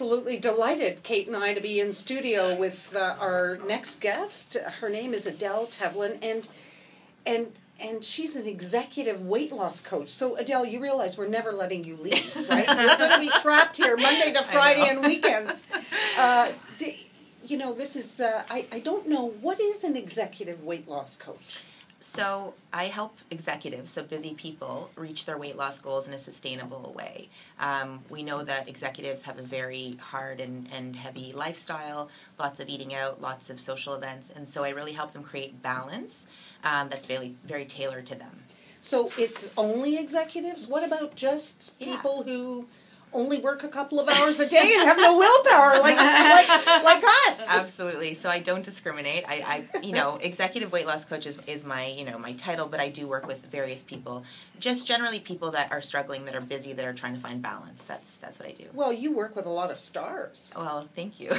absolutely delighted, Kate and I, to be in studio with our next guest. Her name is Adele Tevlin, and she's an executive weight loss coach. So, Adele, you realize we're never letting you leave, right? You're going to be trapped here Monday to Friday and weekends. This is, I don't know, what is an executive weight loss coach? So I help executives, so busy people, reach their weight loss goals in a sustainable way. We know that executives have a very hard and heavy lifestyle, lots of eating out, lots of social events, and so I really help them create balance that's very, very tailored to them. So it's only executives? What about just people who only work a couple of hours a day and have no willpower, like us? Absolutely. So I don't discriminate. I executive weight loss coach is my, my title, but I do work with various people, just generally people that are struggling, that are busy, that are trying to find balance. That's what I do. Well, you work with a lot of stars. Well, thank you.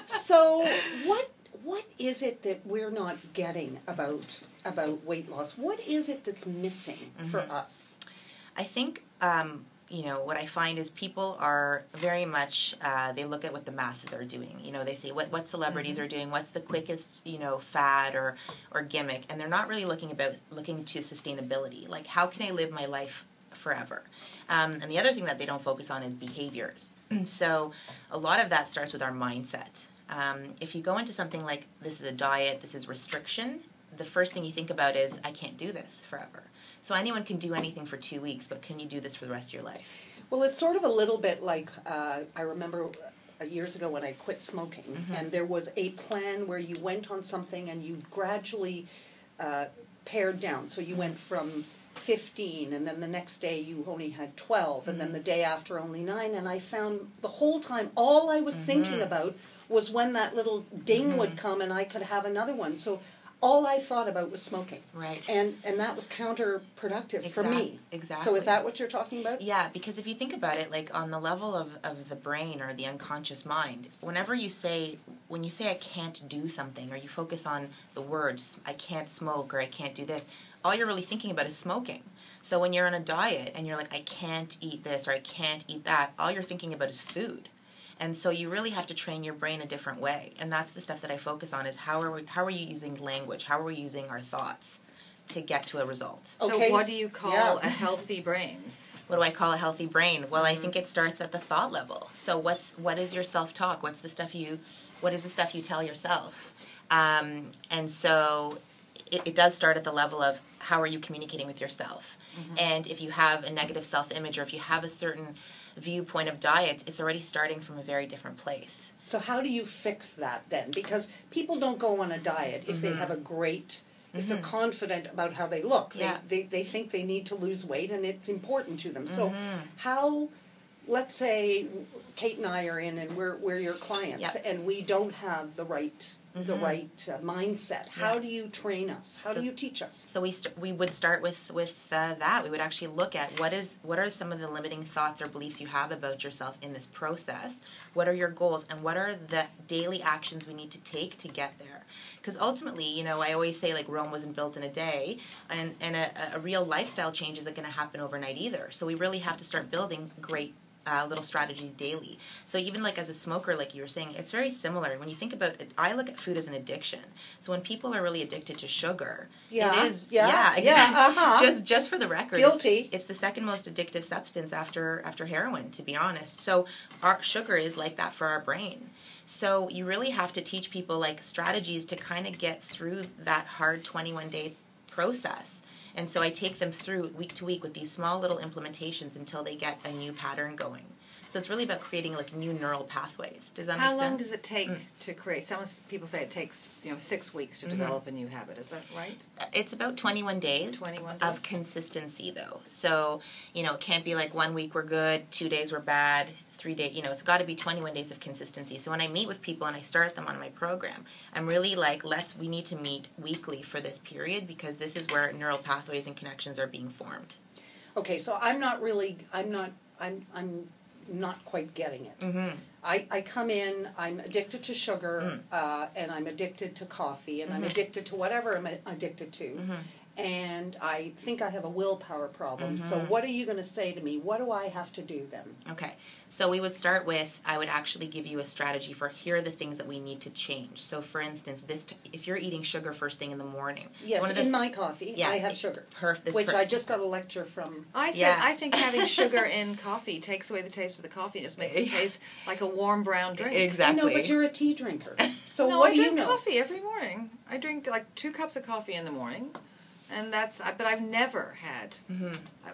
So what is it that we're not getting about weight loss? What is it that's missing for us? I think what I find is people are very much, they look at what the masses are doing. They say what celebrities are doing, what's the quickest, fad or gimmick, and they're not really looking to sustainability. Like, how can I live my life forever? And the other thing that they don't focus on is behaviors. So a lot of that starts with our mindset. If you go into something like, this is a diet, this is restriction, the first thing you think about is, I can't do this forever. So anyone can do anything for 2 weeks, but can you do this for the rest of your life? Well, it's sort of a little bit like, I remember years ago when I quit smoking, and there was a plan where you went on something and you gradually pared down. So you went from 15, and then the next day you only had 12, and then the day after only 9, and I found the whole time all I was thinking about was when that little ding would come and I could have another one. So all I thought about was smoking. Right. And that was counterproductive for me. Exactly. So is that what you're talking about? Yeah, because if you think about it, like on the level of the brain or the unconscious mind, when you say I can't do something, or you focus on the words, I can't smoke or I can't do this, all you're really thinking about is smoking. So when you're on a diet and you're like, I can't eat this or I can't eat that, all you're thinking about is food. And so you really have to train your brain a different way. And that's the stuff that I focus on, is how are you using language? How are we using our thoughts to get to a result? Okay. So what do you call a healthy brain? What do I call a healthy brain? Well, I think it starts at the thought level. So what is your self-talk? What is the stuff you tell yourself? And so it does start at the level of, how are you communicating with yourself? And if you have a negative self-image, or if you have a certain viewpoint of diet, it's already starting from a very different place. So how do you fix that then? Because people don't go on a diet if they have a great, if they're confident about how they look. They think they need to lose weight and it's important to them. So how, let's say Kate and I are in and we're your clients and we don't have the right mindset. How do you train us? How do you teach us? So we would start with that. We would actually look at what are some of the limiting thoughts or beliefs you have about yourself in this process. What are your goals, and what are the daily actions we need to take to get there? Because ultimately, I always say, like, Rome wasn't built in a day, and a real lifestyle change isn't going to happen overnight either. So we really have to start building great little strategies daily. So even like as a smoker, like you were saying, it's very similar. When you think about it, I look at food as an addiction. So when people are really addicted to sugar, it is just for the record, guilty. It's the second most addictive substance after heroin, to be honest. So our sugar is like that for our brain. So you really have to teach people like strategies to kind of get through that hard 21-day process. And so I take them through week to week with these small little implementations until they get a new pattern going. So it's really about creating like new neural pathways. Does that make sense? How long does it take to create? Some people say it takes 6 weeks to develop a new habit. Is that right? It's about 21 days, 21 days of consistency, though. So it can't be like 1 week we're good, 2 days we're bad, 3 days. It's got to be 21 days of consistency. So when I meet with people and I start them on my program, I'm really like, we need to meet weekly for this period, because this is where neural pathways and connections are being formed. Okay, so I'm not quite getting it. I come in, I'm addicted to sugar, and I'm addicted to coffee, and I'm addicted to whatever I'm addicted to. and I think I have a willpower problem. So what are you going to say to me? What do I have to do then? Okay. So we would start with, I would actually give you a strategy for here are the things that we need to change. So for instance, if you're eating sugar first thing in the morning. Yes, in my coffee, I have sugar. I just got a lecture from. I think having sugar in coffee takes away the taste of the coffee. It just makes it taste like a warm brown drink. Exactly. I know, but you're a tea drinker. So no, what I do you drink know? coffee every morning. I drink like 2 cups of coffee in the morning. And but I've never had,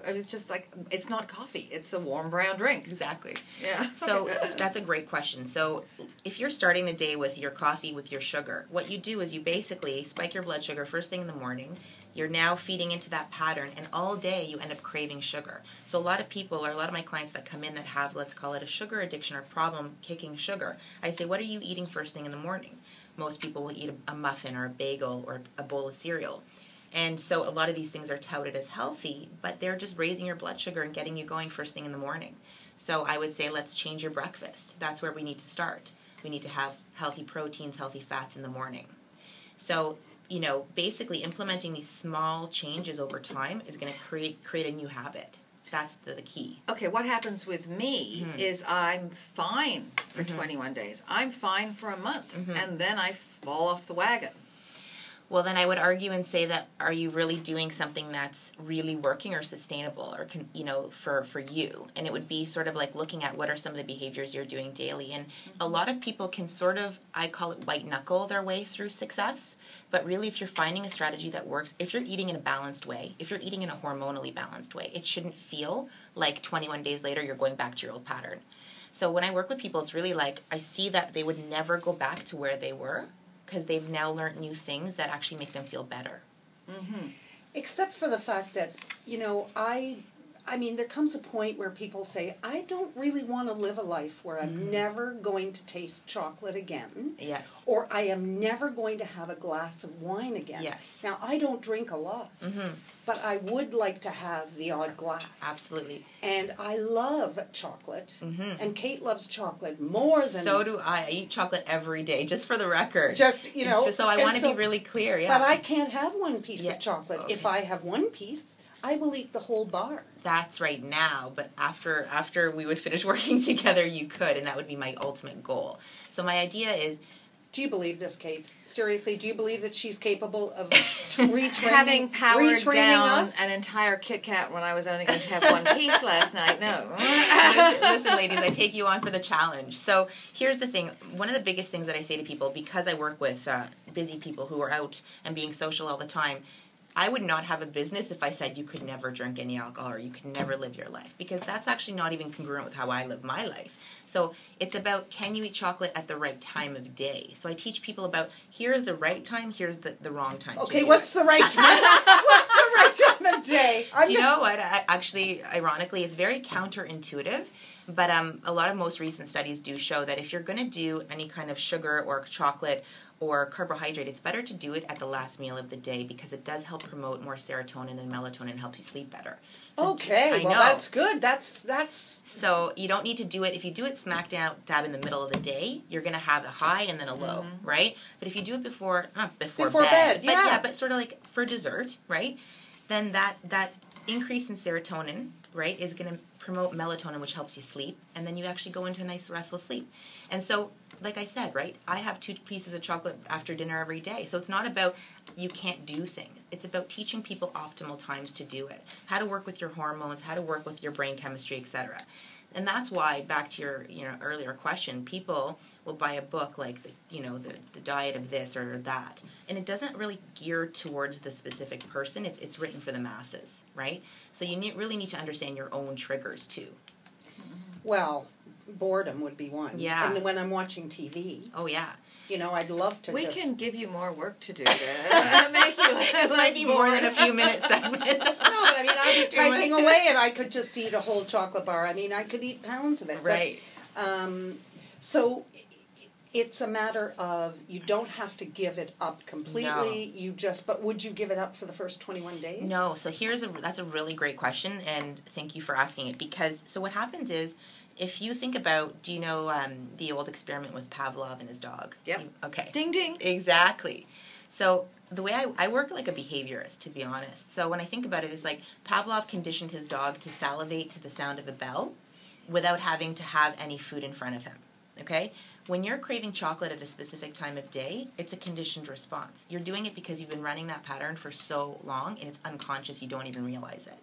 I was just like, it's not coffee, it's a warm brown drink. Exactly. Yeah. So that's a great question. So if you're starting the day with your coffee with your sugar, what you do is you basically spike your blood sugar first thing in the morning. You're now feeding into that pattern, and all day you end up craving sugar. So a lot of people, or a lot of my clients that come in that have, let's call it a sugar addiction or problem kicking sugar, I say, what are you eating first thing in the morning? Most people will eat a muffin or a bagel or a bowl of cereal. And so a lot of these things are touted as healthy, but they're just raising your blood sugar and getting you going first thing in the morning. So I would say let's change your breakfast. That's where we need to start. We need to have healthy proteins, healthy fats in the morning. So, basically implementing these small changes over time is going to create a new habit. That's the key. Okay, what happens with me is I'm fine for 21 days. I'm fine for a month, and then I fall off the wagon. Well, then I would argue and say that are you really doing something that's really working or sustainable or, for you? And it would be sort of like looking at what are some of the behaviors you're doing daily. And a lot of people can sort of, I call it white knuckle their way through success. But really, if you're finding a strategy that works, if you're eating in a balanced way, if you're eating in a hormonally balanced way, it shouldn't feel like 21 days later you're going back to your old pattern. So when I work with people, it's really like I see that they would never go back to where they were, because they've now learned new things that actually make them feel better. Except for the fact that, I mean, there comes a point where people say, I don't really want to live a life where I'm never going to taste chocolate again. Yes. Or I am never going to have a glass of wine again. Yes. Now, I don't drink a lot, but I would like to have the odd glass. Absolutely. And I love chocolate, and Kate loves chocolate more than... So do I. I eat chocolate every day, just for the record. Just, So I want to be really clear, But I can't have one piece of chocolate. Okay. If I have one piece, I will eat the whole bar. That's right now, but after we would finish working together, you could, and that would be my ultimate goal. So my idea is... Do you believe this, Kate? Seriously, do you believe that she's capable of retraining having powered down us? An entire Kit Kat when I was only going to have one piece last night? No. Listen, ladies, I take you on for the challenge. So here's the thing. One of the biggest things that I say to people, because I work with busy people who are out and being social all the time, I would not have a business if I said you could never drink any alcohol or you could never live your life, because that's actually not even congruent with how I live my life. So it's about, can you eat chocolate at the right time of day? So I teach people about, here's the right time, here's the wrong time. Okay, what's the right time? What's the right time of day? Do you know what? Actually, ironically, it's very counterintuitive. But a lot of most recent studies do show that if you're going to do any kind of sugar or chocolate or carbohydrate, it's better to do it at the last meal of the day, because it does help promote more serotonin and melatonin and helps you sleep better. Okay, well, that's good. That's So you don't need to do it. If you do it smack dab in the middle of the day, you're going to have a high and then a low, right? But if you do it before bed, but sort of like for dessert, right? Then that increase in serotonin, right, is going to promote melatonin, which helps you sleep, and then you actually go into a nice restful sleep. And so, like I said, right, I have 2 pieces of chocolate after dinner every day. So it's not about you can't do things. It's about teaching people optimal times to do it, how to work with your hormones, how to work with your brain chemistry, etc. And that's why, back to your earlier question, people will buy a book like the diet of this or that, and it doesn't really gear towards the specific person. It's written for the masses, right? So you really need to understand your own triggers too. Well, boredom would be one. Yeah. And when I'm watching TV. Oh yeah. I'd love to. We can give you more work to do to make you. This might be more than a few minute segment. No, but I mean, I'd be typing away and I could just eat a whole chocolate bar. I mean, I could eat pounds of it. Right. But, so it's a matter of you don't have to give it up completely. No. But would you give it up for the first 21 days? No. So that's a really great question, and thank you for asking it, because so what happens is, if you think about, do you know the old experiment with Pavlov and his dog? Yep. Okay. Ding, ding. Exactly. So the way I work like a behaviorist, to be honest. So when I think about it, it's like Pavlov conditioned his dog to salivate to the sound of a bell without having to have any food in front of him. Okay? When you're craving chocolate at a specific time of day, it's a conditioned response. You're doing it because you've been running that pattern for so long and it's unconscious, you don't even realize it.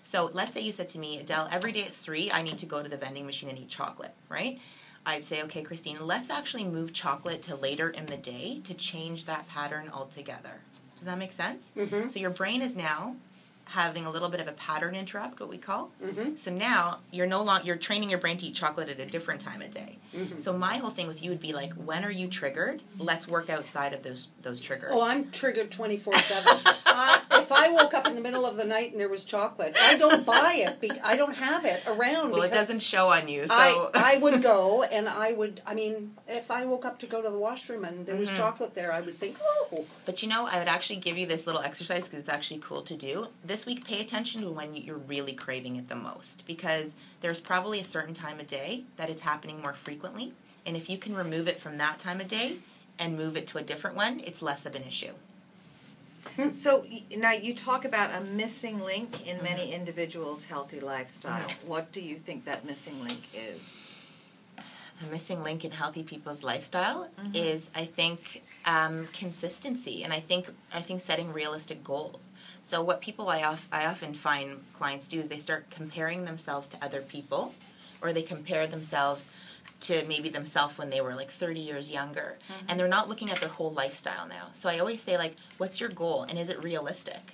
So let's say you said to me, Adele, every day at 3, I need to go to the vending machine and eat chocolate, right? I'd say, okay, Christine, let's actually move chocolate to later in the day to change that pattern altogether. Does that make sense? Mm-hmm. So your brain is now having a little bit of a pattern interrupt, what we call. Mm-hmm. So now you're training your brain to eat chocolate at a different time of day. Mm-hmm. So my whole thing with you would be like, when are you triggered? Let's work outside of those triggers. Oh, I'm triggered 24/7. If I woke up in the middle of the night and there was chocolate, I don't buy it. I don't have it around. Well, it doesn't show on you. So I would go and if I woke up to go to the washroom and there was chocolate there, I would think, oh. But I would actually give you this little exercise because it's actually cool to do. This week, pay attention to when you're really craving it the most, because there's probably a certain time of day that it's happening more frequently. And if you can remove it from that time of day and move it to a different one, it's less of an issue. So now you talk about a missing link in many individuals' healthy lifestyle. What do you think that missing link is? A missing link in healthy people's lifestyle is, I think, consistency, and I think setting realistic goals. So what I often find clients do is they start comparing themselves to other people, or they compare themselves to maybe themselves when they were like 30 years younger, and they're not looking at their whole lifestyle now. So I always say, like, what's your goal, and is it realistic?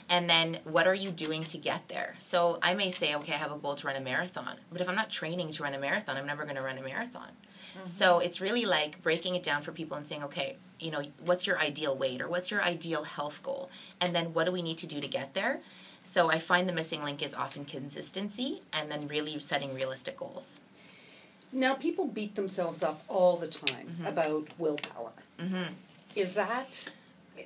And then what are you doing to get there? So I may say, okay, I have a goal to run a marathon, but if I'm not training to run a marathon, I'm never going to run a marathon. So it's really like breaking it down for people and saying, okay, what's your ideal weight, or what's your ideal health goal? And then what do we need to do to get there? So I find the missing link is often consistency, and then really setting realistic goals. Now, people beat themselves up all the time about willpower. Is that,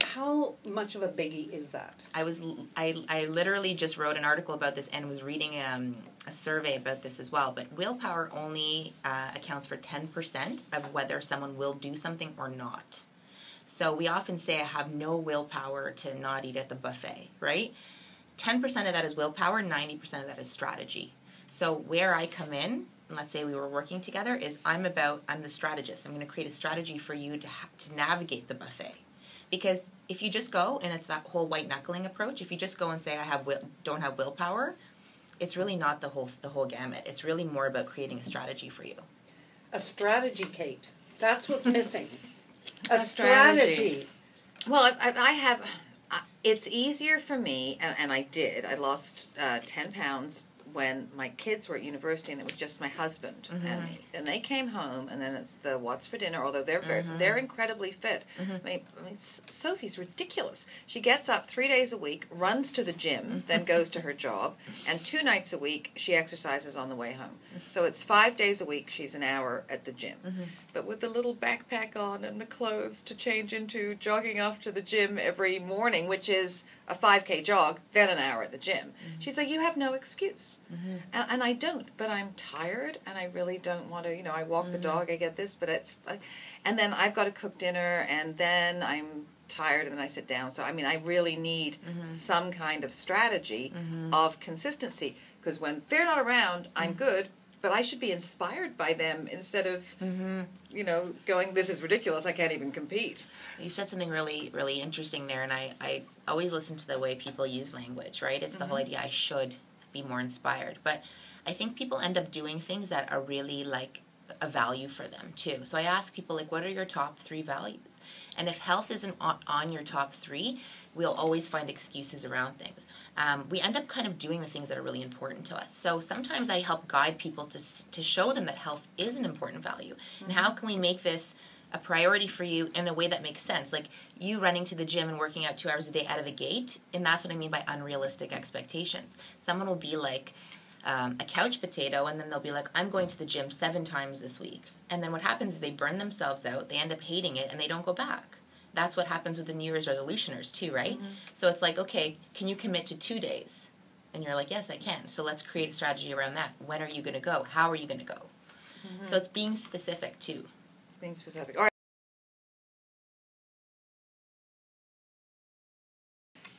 how much of a biggie is that? I literally just wrote an article about this and was reading a survey about this as well. But willpower only accounts for 10% of whether someone will do something or not. So we often say, I have no willpower to not eat at the buffet, right? 10% of that is willpower, 90% of that is strategy. So where I come in, and let's say we were working together, is I'm the strategist. I'm going to create a strategy for you to navigate the buffet. Because if you just go, and it's that whole white knuckling approach, if you just go and say don't have willpower, it's really not the whole gamut. It's really more about creating a strategy for you. A strategy, Kate. That's what's missing. A strategy. Well, I have. It's easier for me, and I did. I lost 10 pounds when my kids were at university, and it was just my husband and me. And they came home, and then it's the what's for dinner, although they're incredibly fit. I mean, Sophie's ridiculous. She gets up 3 days a week, runs to the gym, then goes to her job, and 2 nights a week she exercises on the way home. So it's 5 days a week she's an hour at the gym. But with the little backpack on and the clothes to change into, jogging off to the gym every morning, which is a 5K jog, then an hour at the gym. She's like, you have no excuse. And I don't, but I'm tired, and I really don't want to, I walk the dog, I get this, but it's like, and then I've got to cook dinner, and then I'm tired, and then I sit down. So, I mean, I really need some kind of strategy of consistency, because when they're not around, I'm good, but I should be inspired by them instead of, going, this is ridiculous, I can't even compete. You said something really, really interesting there, and I always listen to the way people use language, right? It's the whole idea, I should be more inspired. But I think people end up doing things that are really like a value for them too. So I ask people, like, what are your top 3 values? And if health isn't on your top 3, we'll always find excuses around things. We end up kind of doing the things that are really important to us. So sometimes I help guide people to show them that health is an important value. And how can we make this a priority for you in a way that makes sense? Like you running to the gym and working out 2 hours a day out of the gate, and that's what I mean by unrealistic expectations. Someone will be like a couch potato, and then they'll be like, I'm going to the gym 7 times this week. And then what happens is they burn themselves out, they end up hating it, and they don't go back. That's what happens with the New Year's resolutioners too, right? So it's like, okay, can you commit to 2 days? And you're like, yes, I can. So let's create a strategy around that. When are you going to go? How are you going to go? So it's being specific too. Being specific. All right.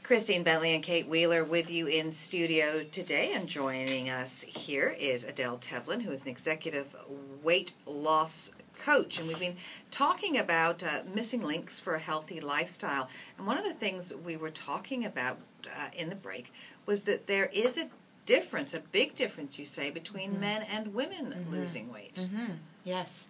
Christine Bentley and Kate Wheeler with you in studio today, and joining us here is Adele Tevlin, who is an executive weight loss coach, and we've been talking about missing links for a healthy lifestyle. And one of the things we were talking about in the break was that there is a difference, a big difference, you say, between men and women losing weight. Yes.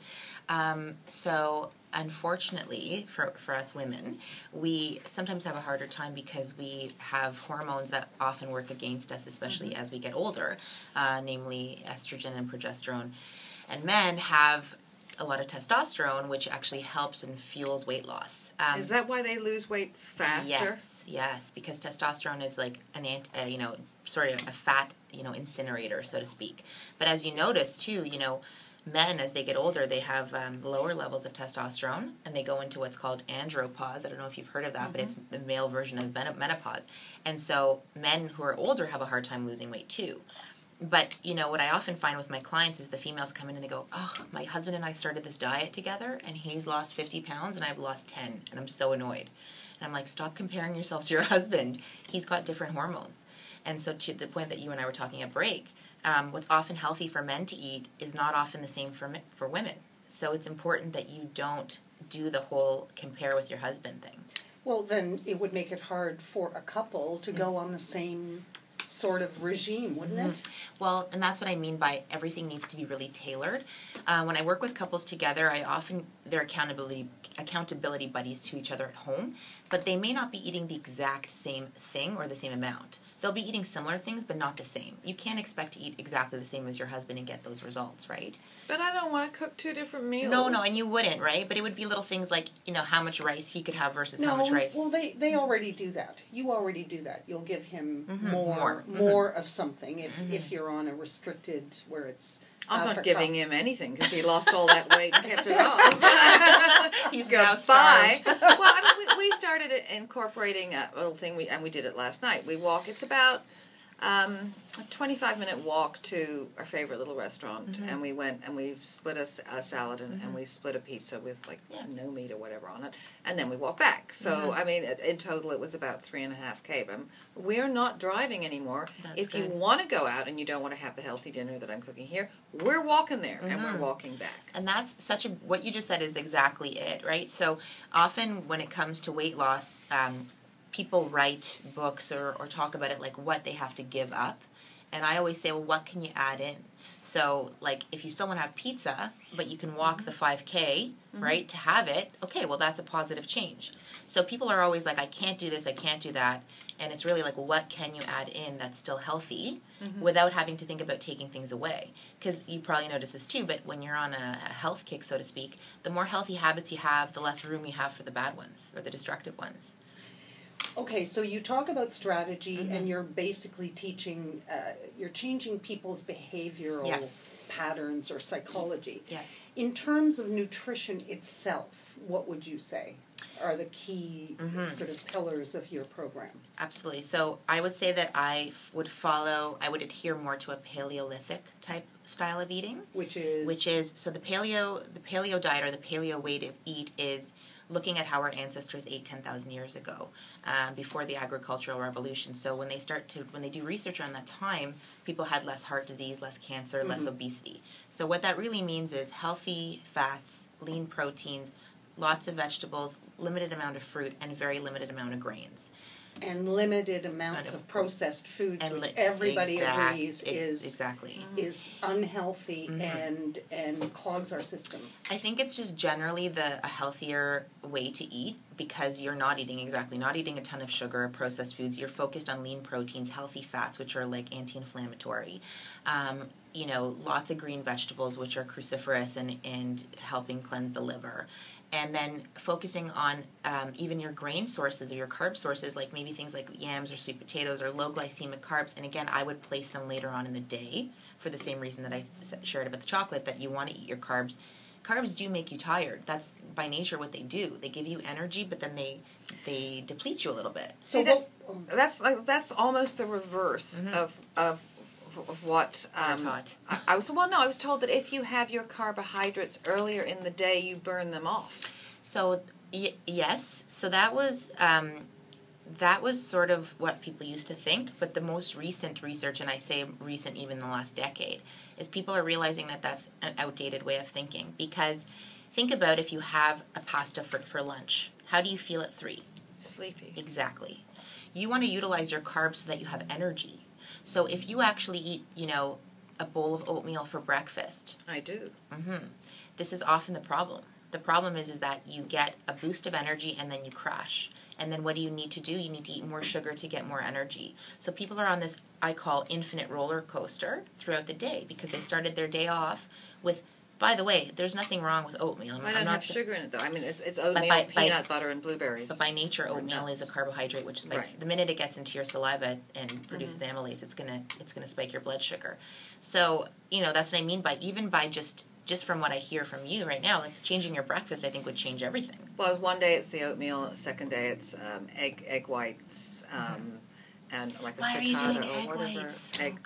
So unfortunately for us women, we sometimes have a harder time because we have hormones that often work against us, especially as we get older, namely estrogen and progesterone. And men have a lot of testosterone, which actually helps and fuels weight loss. Is that why they lose weight faster? Yes, because testosterone is like an sort of a fat, incinerator, so to speak. But as you notice too, men, as they get older, they have lower levels of testosterone, and they go into what's called andropause. I don't know if you've heard of that, but it's the male version of menopause. And so men who are older have a hard time losing weight too. But, what I often find with my clients is the females come in and they go, oh, my husband and I started this diet together, and he's lost 50 pounds, and I've lost 10, and I'm so annoyed. And I'm like, stop comparing yourself to your husband. He's got different hormones. And so to the point that you and I were talking at break, what's often healthy for men to eat is not often the same for women. So it's important that you don't do the whole compare with your husband thing. Well, then it would make it hard for a couple to go on the same sort of regime, wouldn't it? Well, and that's what I mean by everything needs to be really tailored. When I work with couples together, they're accountability buddies to each other at home, but they may not be eating the exact same thing or the same amount. They'll be eating similar things, but not the same. You can't expect to eat exactly the same as your husband and get those results, right? But I don't want to cook two different meals. No, and you wouldn't, right? But it would be little things like, how much rice he could have versus how much rice. Well, they already do that. You already do that. You'll give him more of something if you're on a restricted where it's... I'm not giving him anything because he lost all that weight and kept it off. He's now starved. Well, we started incorporating a little thing, and we did it last night. We walk. It's about a 25-minute walk to our favorite little restaurant, and we went and we split a salad and we split a pizza with no meat or whatever on it, and then we walked back. So in total it was about 3.5 km. But we're not driving anymore. If you want to go out and you don't want to have the healthy dinner that I'm cooking here, we're walking there and we're walking back. And that's what you just said is exactly it, right? So often when it comes to weight loss, people write books or talk about it like what they have to give up. And I always say, well, what can you add in? So, like, if you still want to have pizza, but you can walk the 5K, right, to have it, okay, well, that's a positive change. So people are always like, I can't do this, I can't do that. And it's really like, what can you add in that's still healthy without having to think about taking things away? Because you probably notice this too, but when you're on a health kick, so to speak, the more healthy habits you have, the less room you have for the bad ones or the destructive ones. Okay, so you talk about strategy, and you're basically teaching, you're changing people's behavioral patterns or psychology. Yes. In terms of nutrition itself, what would you say are the key sort of pillars of your program? Absolutely. So I would say that I would adhere more to a Paleolithic type style of eating. Which is, so the paleo diet or the paleo way to eat is looking at how our ancestors ate 10,000 years ago, before the agricultural revolution. So when they do research around that time, people had less heart disease, less cancer, less obesity. So what that really means is healthy fats, lean proteins, lots of vegetables, limited amount of fruit, and very limited amount of grains. And limited amounts of processed foods, which everybody agrees is unhealthy and clogs our system. I think it's just generally a healthier way to eat because you're not eating a ton of sugar, processed foods. You're focused on lean proteins, healthy fats, which are like anti-inflammatory. Lots of green vegetables, which are cruciferous and helping cleanse the liver. And then focusing on even your grain sources or your carb sources, like maybe things like yams or sweet potatoes or low glycemic carbs. And again, I would place them later on in the day for the same reason that I shared about the chocolate, that you want to eat your carbs. Carbs do make you tired. That's by nature what they do. They give you energy, but then they deplete you a little bit. So that's almost the reverse of what taught. I was told that if you have your carbohydrates earlier in the day, you burn them off. So yes, so that was that was sort of what people used to think, but the most recent research, and I say recent even in the last decade, is people are realizing that that's an outdated way of thinking. Because think about if you have a pasta for lunch. How do you feel at 3? Sleepy. Exactly. You want to utilize your carbs so that you have energy. So if you actually eat, a bowl of oatmeal for breakfast. I do. This is often the problem. The problem is that you get a boost of energy and then you crash. And then what do you need to do? You need to eat more sugar to get more energy. So people are on this, I call, infinite roller coaster throughout the day because they started their day off with, by the way, there's nothing wrong with oatmeal. I don't have sugar in it, though. I mean, it's oatmeal, peanut butter, and blueberries. But by nature, oatmeal is a carbohydrate, which spikes. Right. The minute it gets into your saliva and produces amylase, it's gonna spike your blood sugar. So, that's what I mean by, even by just from what I hear from you right now, like changing your breakfast, I think would change everything. Well, one day it's the oatmeal, second day it's egg whites, and like Why a frittata are you doing or egg whatever. whites? Egg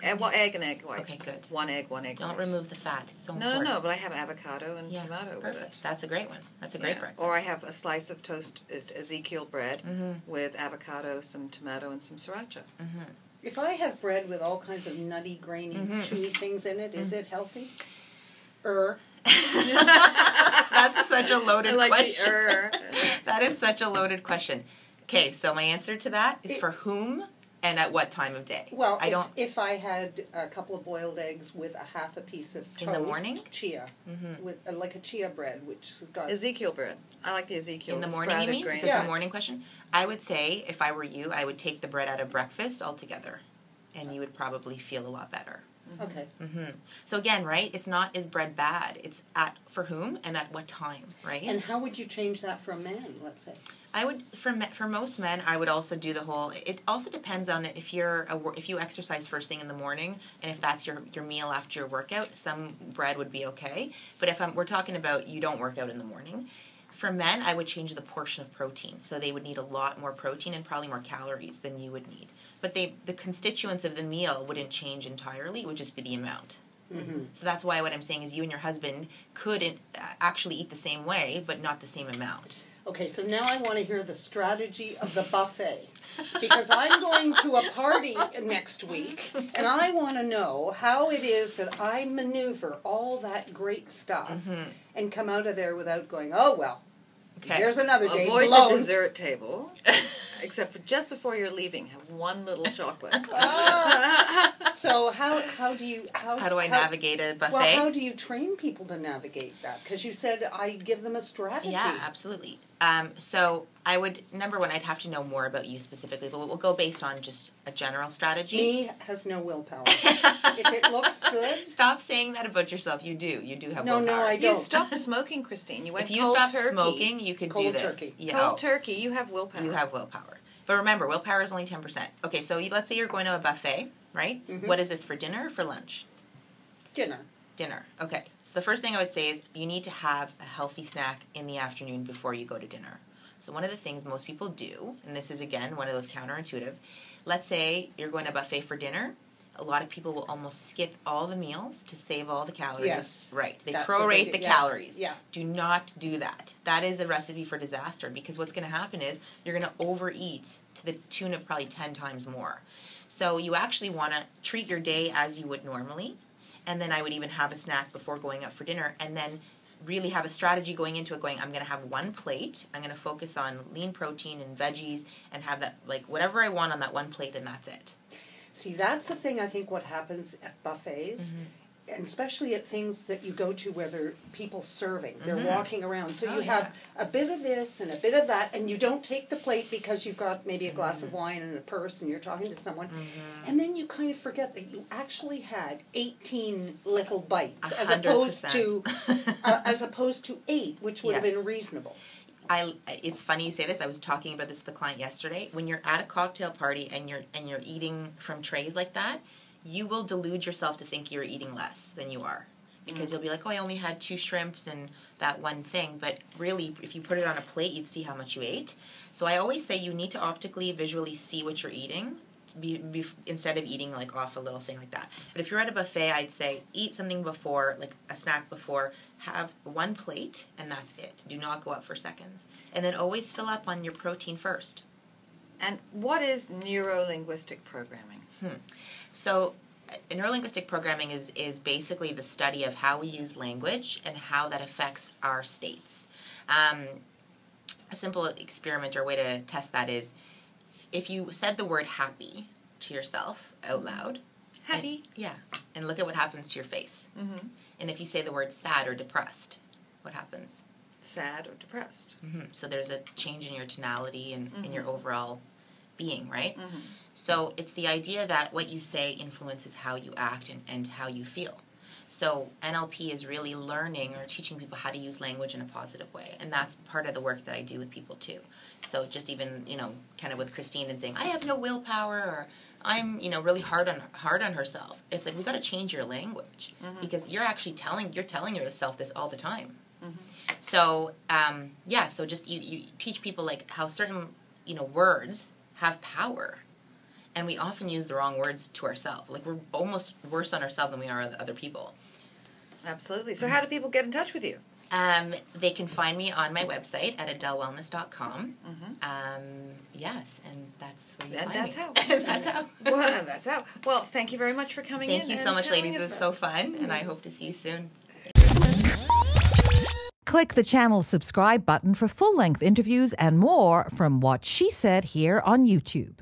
and egg white. Okay, good. One egg Don't remove the fat. It's so No, important. no, but I have avocado and tomato with it. That's a great one. That's a great breakfast. Or I have a slice of toast Ezekiel bread with avocado, some tomato, and some siracha. If I have bread with all kinds of nutty, grainy, chewy things in it, is it healthy? That's such a loaded question. That is such a loaded question. Okay, so my answer to that is for whom and at what time of day? Well, if I had a couple of boiled eggs with half a piece of toast, in the morning, chia, with like a chia bread, which has got Ezekiel bread. I like the Ezekiel. In the morning, you mean? Is this a morning question? I would say, if I were you, I would take the bread out of breakfast altogether, and you would probably feel a lot better. Okay. So again, right? It's not, is bread bad? It's for whom and at what time, right? And how would you change that for a man? Let's say. I would for most men. I would also do the whole. It also depends on if you exercise first thing in the morning, and if that's your meal after your workout. Some bread would be okay. But if we're talking about you don't work out in the morning. For men, I would change the portion of protein. So they would need a lot more protein and probably more calories than you would need. But the constituents of the meal wouldn't change entirely. It would just be the amount. So that's why what I'm saying is you and your husband could actually eat the same way, but not the same amount. Okay, so now I want to hear the strategy of the buffet. Because I'm going to a party next week, and I want to know how it is that I maneuver all that great stuff and come out of there without going, oh, well, here's another day Avoid blown. the dessert table, except for just before you're leaving, have one little chocolate. So how do I navigate a buffet? Well, how do you train people to navigate that? Because you said I give them a strategy. Yeah, absolutely. So I would, number one, I'd have to know more about you specifically, but we'll go based on just a general strategy. Me has no willpower. If it looks good. Stop saying that about yourself. You do have willpower. No, I don't. You stopped smoking, Christine. You went if you cold stopped turkey. smoking, you could cold do this. Turkey. Yeah. Cold turkey. You have willpower. You have willpower. But remember, willpower is only 10%. Okay, so let's say you're going to a buffet, right? What is this, for dinner or for lunch? Dinner. Dinner. Okay. So the first thing I would say is you need to have a healthy snack in the afternoon before you go to dinner. So one of the things most people do, and this is again one of those counterintuitive, let's say you're going to a buffet for dinner. A lot of people will almost skip all the meals to save all the calories. Yes. Right. They prorate the calories. Yeah. Do not do that. That is a recipe for disaster because what's going to happen is you're going to overeat to the tune of probably 10 times more. So you actually want to treat your day as you would normally. And then I would even have a snack before going out for dinner. And then really have a strategy going into it going, I'm going to have one plate. I'm going to focus on lean protein and veggies and have that, like, whatever I want on that one plate, and that's it. See, that's the thing I think what happens at buffets, and especially at things that you go to where there are people serving. They're walking around. So you have a bit of this and a bit of that, and you don't take the plate because you've got maybe a glass of wine and a purse and you're talking to someone. And then you kind of forget that you actually had 18 little bites 100%. as opposed to 8, which would have been reasonable. It's funny you say this. I was talking about this with a client yesterday. When you're at a cocktail party and you're eating from trays like that, you will delude yourself to think you're eating less than you are. Because you'll be like, oh, I only had 2 shrimps and that one thing. But really, if you put it on a plate, you'd see how much you ate. So I always say you need to optically, visually see what you're eating instead of eating like off a little thing like that. But if you're at a buffet, I'd say eat something before, like a snack before. Have one plate, and that's it. Do not go up for seconds. And then always fill up on your protein first. And what is neuro-linguistic programming? So neurolinguistic programming is basically the study of how we use language and how that affects our states. A simple experiment or way to test that is if you said the word happy to yourself out loud. Happy. And look at what happens to your face. Mm-hmm. And if you say the word sad or depressed, what happens? Sad or depressed. Mm-hmm. So there's a change in your tonality and in your overall being, right? Mm-hmm. So it's the idea that what you say influences how you act and how you feel. So NLP is really learning or teaching people how to use language in a positive way. And that's part of the work that I do with people too. So just even, kind of with Christine and saying, I have no willpower, or I'm, really hard on herself. It's like, we got to change your language because you're actually telling yourself this all the time. Mm-hmm. So, so just you teach people like how certain, words have power. And we often use the wrong words to ourselves. Like, we're almost worse on ourselves than we are on other people. Absolutely. So how do people get in touch with you? They can find me on my website at adelewellness.com. Yes, and that's where you find that's me. How. That's how. Well, that's how. Well, thank you very much for coming in. Thank you so much, ladies. It was so fun, and I hope to see you soon. Click the channel subscribe button for full-length interviews and more from What She Said here on YouTube.